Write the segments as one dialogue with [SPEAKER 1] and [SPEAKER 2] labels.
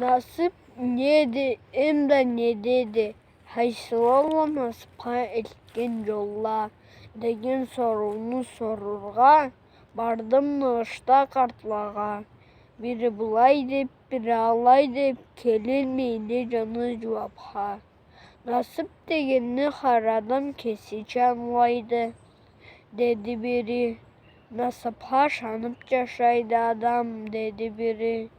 [SPEAKER 1] Nasip neydi, emre ne dedi? Haysılarla nasipha etken yolla. Degen sorunu sorurga, bardım nığışta kartlaga. Biri bulay dep, biri alay dep, kelilmeydi canı cevapha. Nasip degenini haradan kesici anlaydı, dedi biri. Nasipha şanıp yaşaydı adam, dedi biri.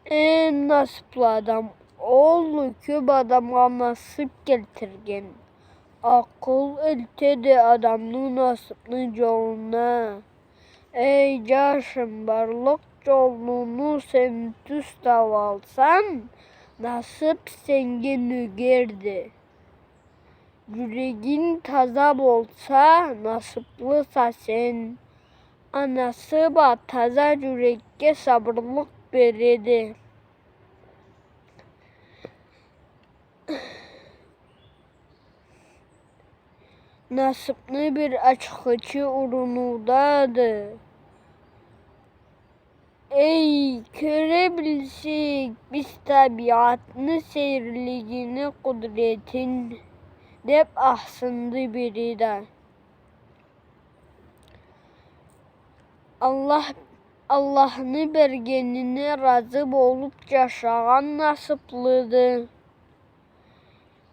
[SPEAKER 1] En nasipli adam, oğlu köp adamga nasip keltirgen. Akıl eltedi adamның nasipni joluna. Ey caşım, barlık jolunu sen tutab alsan, nasip senge nögerdi. Yüregin taza bolsa, nasiplısa sen. Anasıba taza yürekке sabırlık beredi. Nasipni bir açıkçı urunudadı. Ey körebilsek biz tabiatını seyirligini kudretin, dep ahsındı biri de. Allah'ını bergenine razı bolup yaşagan nasiplıdı.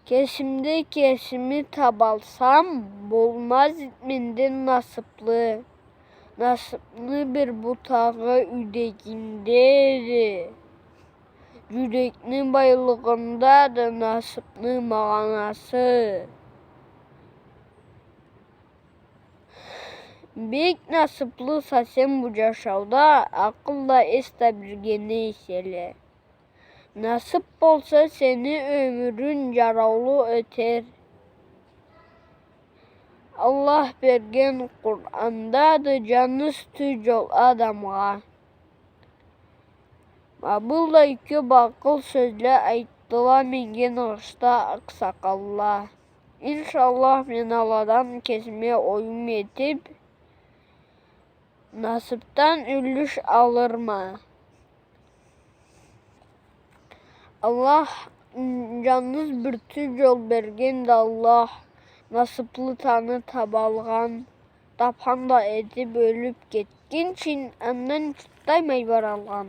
[SPEAKER 1] Kesimde kesimi tabalsam, bolmaz menden nasipli. Nasipli bir butağı üdegindeydi. Yüreknin baylığındadı nasipli mağanası. Bek nasipli sen bu yaşavda, akılla estabilgeni isele. Nasip bolsa seni ömrün yaralı öter. Allah bergen Kur'an'dadır canı stücol adamga. Mabulda köp akıl sözle ayttılar mengen ışta aksakallar. İnşallah men aladan kesmeye oyun etip, nasipten ülüş alırma. Allah canınız bir yol bergen de Allah. Nasipli tanı tabalgan, tapan da edip ölüp ketkin için annen tutdaymay baralgan.